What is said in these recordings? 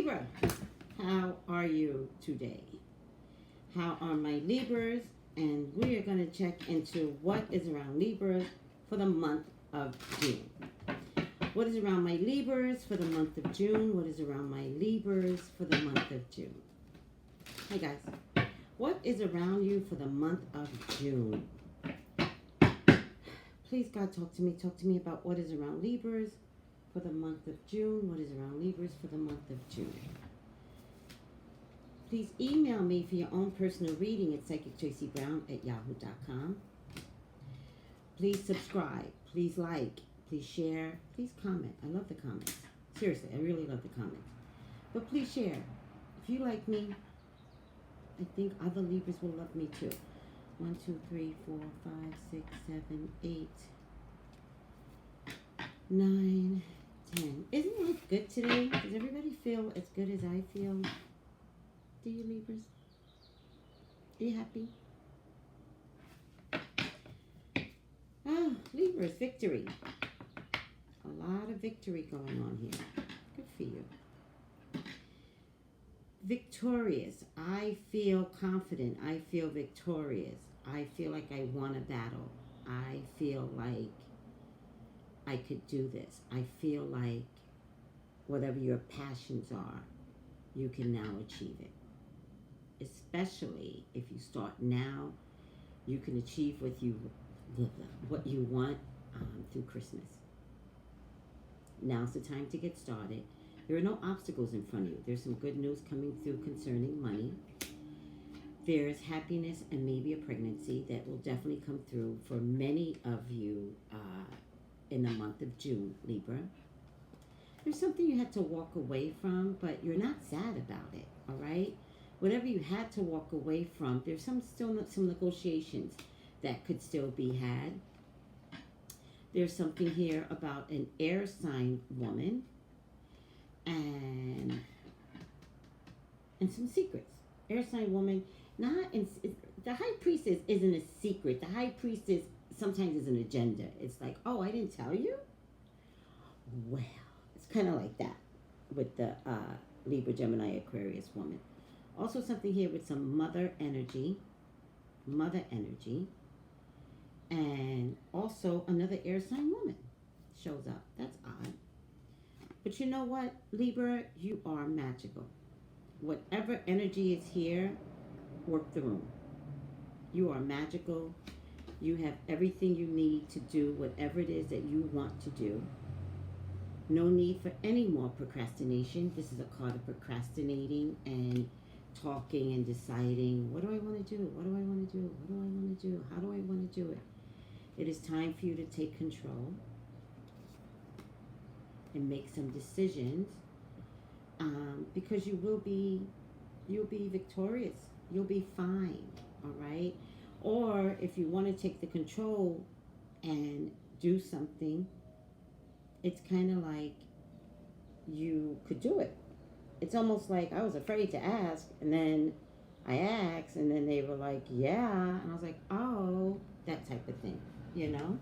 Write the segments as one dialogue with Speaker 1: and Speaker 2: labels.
Speaker 1: Libra, how are you today? How are my Libras? And we are going to check into what is around Libras for the month of June. What is around my Libras for the month of June? What is around my Libras for the month of June? Hey guys, what is around you for the month of June? Please, God, talk to me. Talk to me about what is around Libras for the month of June. What is around Libras for the month of June? Please email me for your own personal reading at psychictraceybrown@yahoo.com. Please subscribe. Please like. Please share. Please comment. I love the comments. Seriously, I really love the comments. But please share. If you like me, I think other Libras will love me too. 1, 2, 3, 4, 5, 6, 7, 8, 9, 10. Isn't life good today? Does everybody feel as good as I feel? Do you, Libras? Are you happy? Ah, Libras, victory. A lot of victory going on here. Good for you. Victorious. I feel confident. I feel victorious. I feel like I won a battle. I feel like I could do this. I feel like whatever your passions are, you can now achieve it. Especially if you start now, you can achieve what you want through Christmas. Now's the time to get started. There are no obstacles in front of you. There's some good news coming through concerning money. There's happiness and maybe a pregnancy that will definitely come through for many of you in the month of June, Libra. There's something you had to walk away from, but you're not sad about it, all right? Whatever you had to walk away from, there's still some negotiations that could still be had. There's something here about an air sign woman and some secrets. Air sign woman, the high priestess isn't a secret. The high priestess sometimes is an agenda. It's like, oh, I didn't tell you? Well, it's kind of like that with the Libra, Gemini, Aquarius woman. Also something here with some mother energy, and also another air sign woman shows up. That's odd. But you know what, Libra? You are magical. Whatever energy is here, work the room. You are magical. You have everything you need to do whatever it is that you want to do. No need for any more procrastination. This is a card of procrastinating and talking and deciding, what do I want to do? What do I want to do? What do I want to do? How do I want to do it? It is time for you to take control and make some decisions, because you'll be victorious. You'll be fine, all right? Or if you want to take the control and do something, it's kind of like you could do it. It's almost like I was afraid to ask, and then I asked, and then they were like, yeah. And I was like, oh, that type of thing, you know?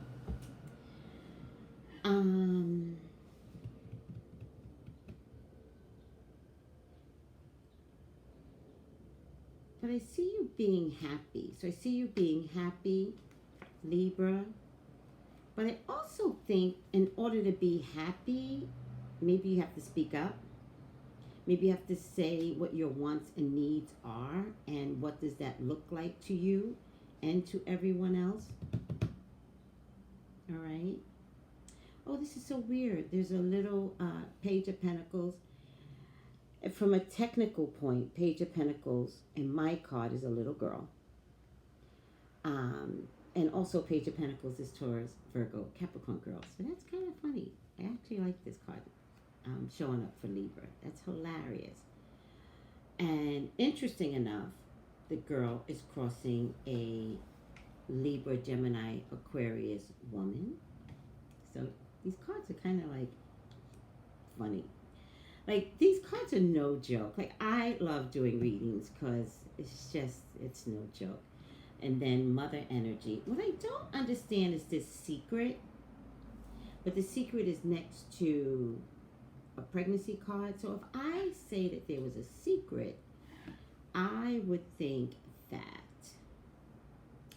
Speaker 1: But I see you being happy. So I see you being happy, Libra. But I also think in order to be happy, maybe you have to speak up. Maybe you have to say what your wants and needs are, and what does that look like to you and to everyone else. All right. Oh, this is so weird. There's a little Page of Pentacles. From a technical point, Page of Pentacles, and my card is a little girl. And also Page of Pentacles is Taurus, Virgo, Capricorn girl. So that's kind of funny. I actually like this card. Showing up for Libra. That's hilarious. And interesting enough, the girl is crossing a Libra, Gemini, Aquarius woman. So these cards are kind of like funny. Like, these cards are no joke. Like, I love doing readings because it's no joke. And then Mother Energy. What I don't understand is this secret. But the secret is next to a pregnancy card. So if I say that there was a secret, I would think that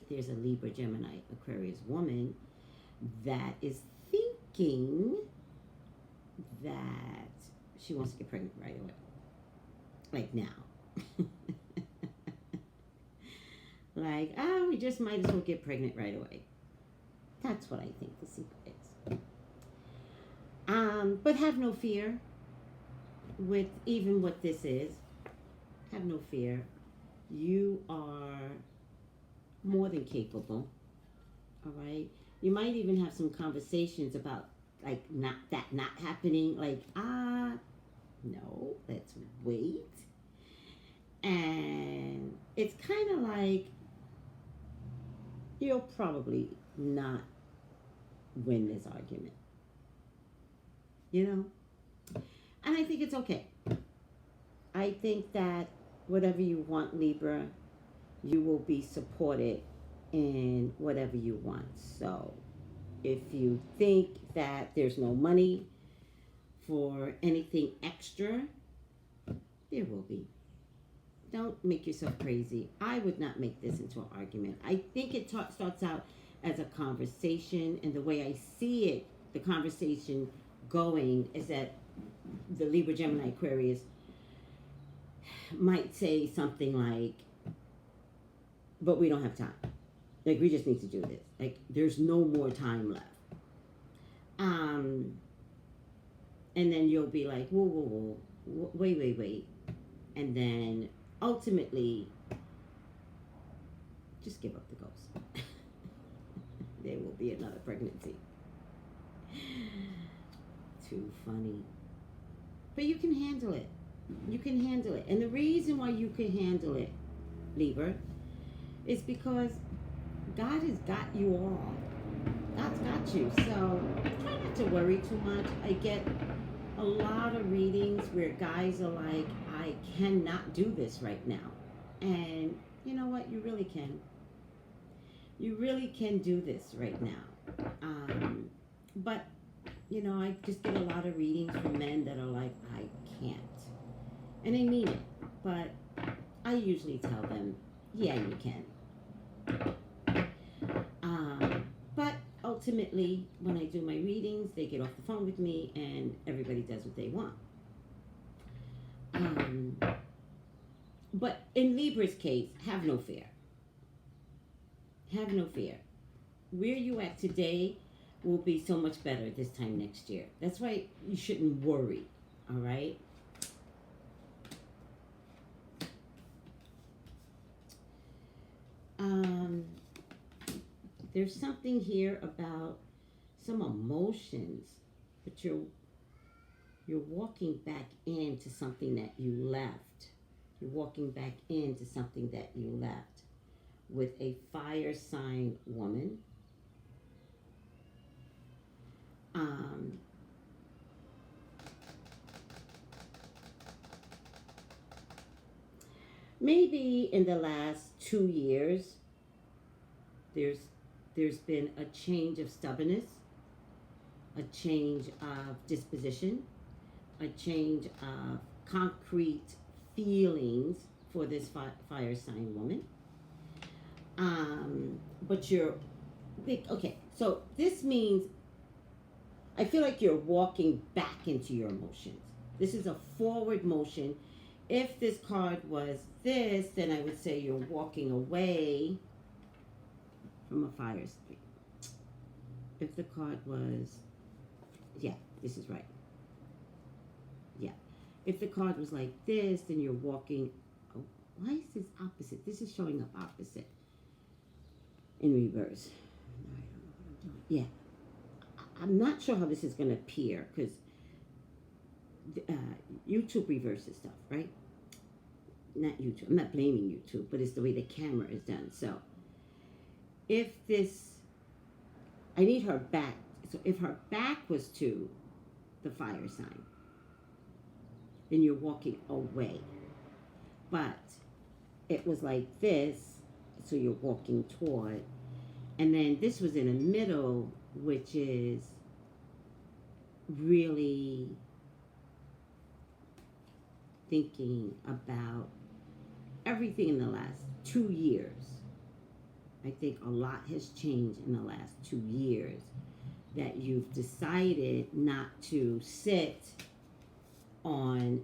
Speaker 1: there's a Libra, Gemini, Aquarius woman that is thinking that she wants to get pregnant right away. Like now. Like, we just might as well get pregnant right away. That's what I think the secret is. But have no fear with even what this is. Have no fear. You are more than capable. All right. You might even have some conversations about like not happening. Like, no, let's wait. And it's kind of like you'll probably not win this argument. You know? And I think it's okay. I think that whatever you want, Libra, you will be supported in whatever you want. So if you think that there's no money for anything extra, there will be. Don't make yourself crazy. I would not make this into an argument. I think it starts out as a conversation, and the way I see it, the conversation going is that the Libra, Gemini, Aquarius might say something like, but we don't have time. Like, we just need to do this. Like, there's no more time left. And then you'll be like, whoa, wait. And then ultimately, just give up the ghost. There will be another pregnancy. Too funny. But you can handle it. You can handle it. And the reason why you can handle it, Libra, is because God has got you all. God's got you. So try not to worry too much. I get a lot of readings where guys are like, I cannot do this right now. And you know what? You really can. You really can do this right now. But, you know, I just get a lot of readings from men that are like, I can't. And they mean it. But I usually tell them, yeah, you can. But ultimately, when I do my readings, they get off the phone with me and everybody does what they want. But in Libra's case, have no fear. Have no fear. Where you at today will be so much better this time next year. That's why you shouldn't worry, all right? There's something here about some emotions, but you're walking back into something that you left. You're walking back into something that you left with a fire sign woman. Maybe in the last 2 years, there's been a change of stubbornness, a change of disposition, a change of concrete feelings for this fire sign woman. But you're big. Okay, so this means I feel like you're walking back into your emotions. This is a forward motion. If this card was this, then I would say you're walking away from a fire sign. If the card was, yeah, this is right. Yeah. If the card was like this, then you're walking. Oh, why is this opposite? This is showing up opposite in reverse. I don't know what I'm doing. Yeah. I'm not sure how this is going to appear because YouTube reverses stuff, right? Not YouTube. I'm not blaming YouTube, but it's the way the camera is done. So if this, I need her back. So if her back was to the fire sign, then you're walking away. But it was like this, so you're walking toward. And then this was in the middle, which is really thinking about everything in the last 2 years. I think a lot has changed in the last 2 years that you've decided not to sit on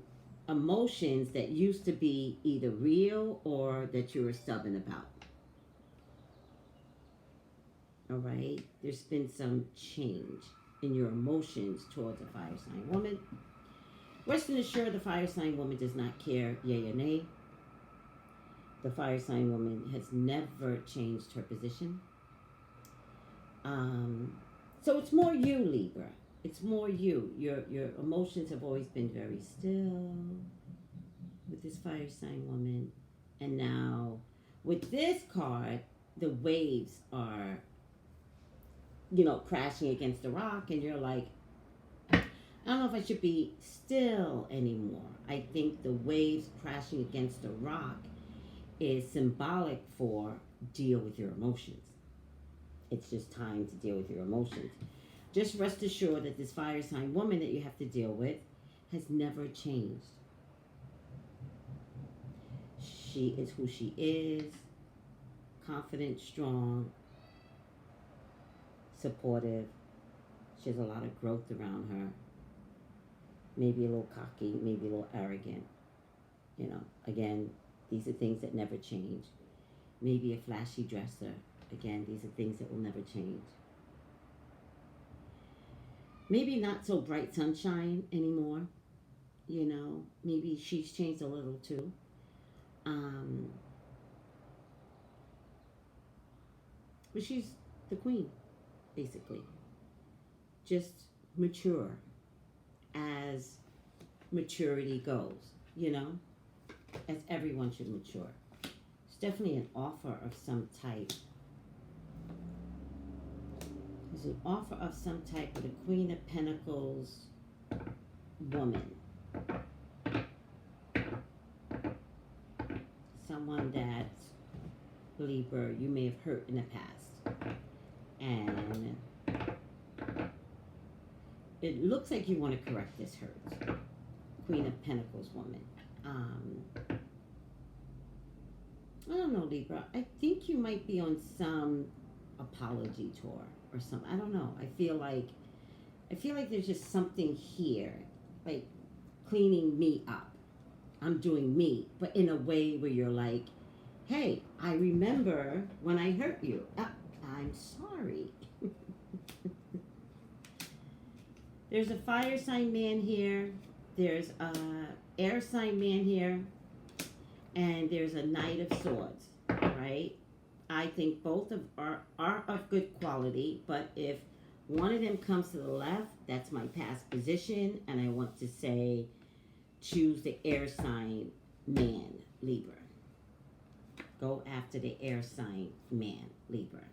Speaker 1: emotions that used to be either real or that you were stubborn about. All right? There's been some change in your emotions towards a fire sign woman. Rest assured, the fire sign woman does not care yay or nay. The fire sign woman has never changed her position. So it's more you, Libra. It's more you. Your emotions have always been very still with this fire sign woman. And now with this card, the waves are, crashing against the rock, and you're like, I don't know if I should be still anymore. I think the waves crashing against the rock is symbolic for deal with your emotions. It's just time to deal with your emotions. Just rest assured that this fire sign woman that you have to deal with has never changed. She is who she is, confident, strong, supportive. She has a lot of growth around her. Maybe a little cocky, maybe a little arrogant. Again, these are things that never change. Maybe a flashy dresser. Again, these are things that will never change. Maybe not so bright sunshine anymore. Maybe she's changed a little too. But she's the queen, basically. Just mature as maturity goes, as everyone should mature. It's definitely an offer of some type. There's an offer of some type with a Queen of Pentacles woman. Someone that, Libra, you may have hurt in the past. And it looks like you want to correct this hurt. Queen of Pentacles woman. I don't know, Libra. I think you might be on some apology tour or something. I don't know. I feel like there's just something here, like cleaning me up. I'm doing me, but in a way where you're like, hey, I remember when I hurt you. I'm sorry. There's a fire sign man here. There's a air sign man here. And there's a Knight of Swords, right? I think both are of good quality, but if one of them comes to the left, that's my past position, and I want to say choose the air sign man, Libra. Go after the air sign man, Libra.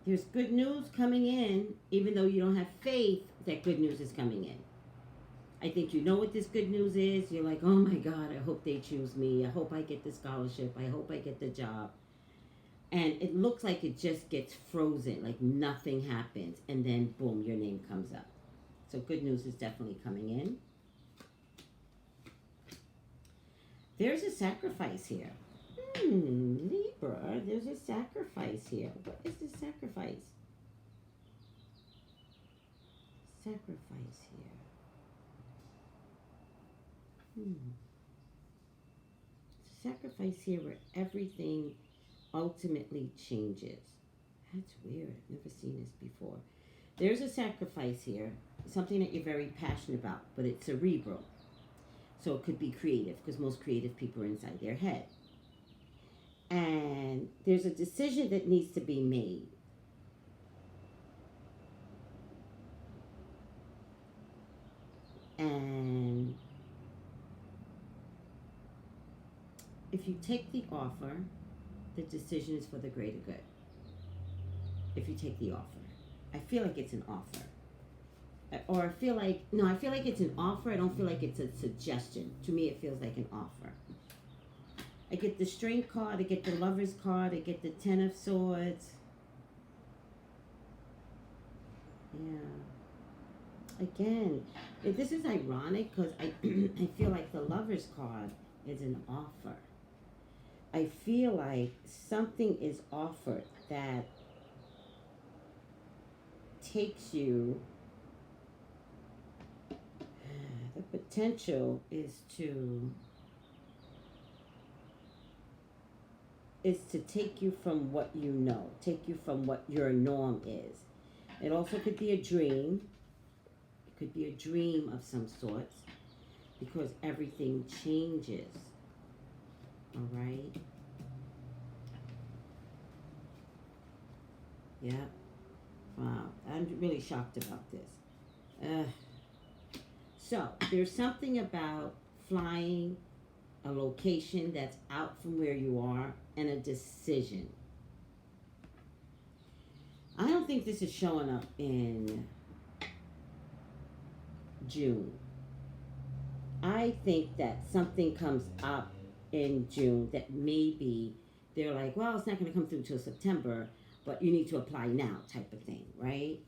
Speaker 1: There's good news coming in, even though you don't have faith that good news is coming in. I think you know what this good news is. You're like, oh my God, I hope they choose me. I hope I get the scholarship. I hope I get the job. And it looks like it just gets frozen, like nothing happens. And then, boom, your name comes up. So good news is definitely coming in. There's a sacrifice here. Libra, there's a sacrifice here. What is the sacrifice? Sacrifice here. Sacrifice here where everything ultimately changes. That's weird. I've never seen this before. There's a sacrifice here. Something that you're very passionate about, but it's cerebral. So it could be creative, because most creative people are inside their head. And there's a decision that needs to be made. And if you take the offer, the decision is for the greater good. If you take the offer. I feel like it's an offer. Or I feel like it's an offer. I don't feel like it's a suggestion. To me, it feels like an offer. I get the Strength card. I get the Lover's card. I get the Ten of Swords. Yeah. Again, this is ironic because I feel like the Lover's card is an offer. I feel like something is offered that takes you, the potential is to take you from what you know, take you from what your norm is. It also could be a dream. It could be a dream of some sorts because everything changes. All right? Yeah. Wow. I'm really shocked about this. So, there's something about flying, a location that's out from where you are, and a decision. I don't think this is showing up in June. I think that something comes up in June that maybe they're like, well, it's not going to come through till September, but you need to apply now type of thing, right?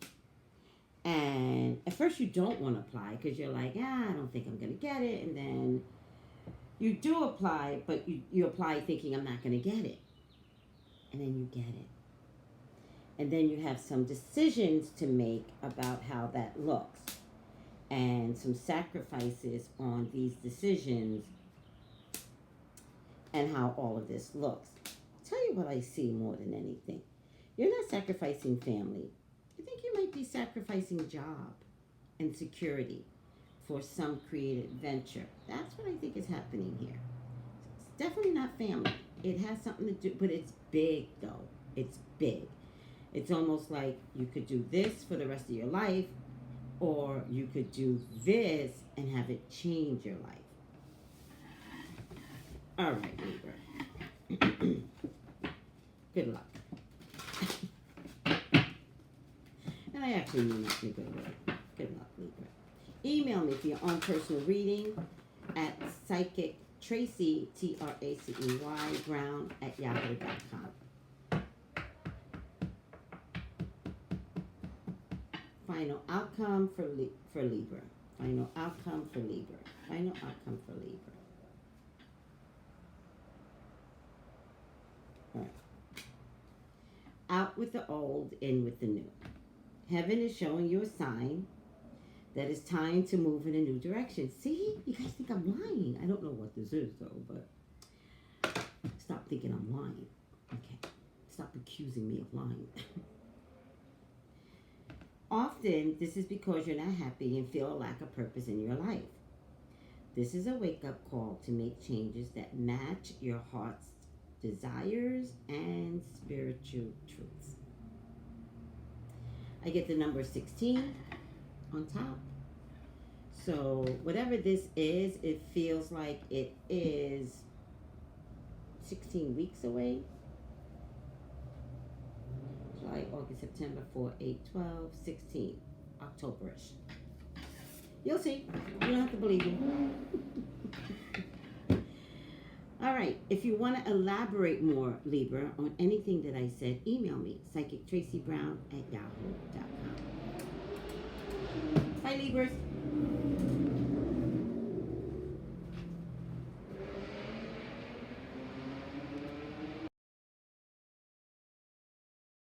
Speaker 1: And at first you don't want to apply because you're like, I don't think I'm going to get it. And then you do apply, but you apply thinking I'm not going to get it. And then you get it. And then you have some decisions to make about how that looks. And some sacrifices on these decisions and how all of this looks. I'll tell you what I see more than anything. You're not sacrificing family. I think you might be sacrificing job and security for some creative venture. That's what I think is happening here. It's definitely not family. It has something to do, but it's big though. It's big. It's almost like you could do this for the rest of your life, or you could do this and have it change your life. All right, Libra. Good luck. And I actually mean that in a good way. Good luck, Libra. Email me for your own personal reading at psychictracy, Tracey Brown @yahoo.com. Final outcome for Libra. Final outcome for Libra. Final outcome for Libra. All right. Out with the old, in with the new. Heaven is showing you a sign that it's time to move in a new direction. See? You guys think I'm lying. I don't know what this is, though, but stop thinking I'm lying. Okay. Stop accusing me of lying. Often, this is because you're not happy and feel a lack of purpose in your life. This is a wake-up call to make changes that match your heart's desires and spiritual truths. I get the number 16 on top. So whatever this is, it feels like it is 16 weeks away. July, August, September, 4, 8, 12, 16, October-ish. You'll see. You don't have to believe me. All right. If you want to elaborate more, Libra, on anything that I said, email me, psychictraceybrown @yahoo.com. Bye, Libras.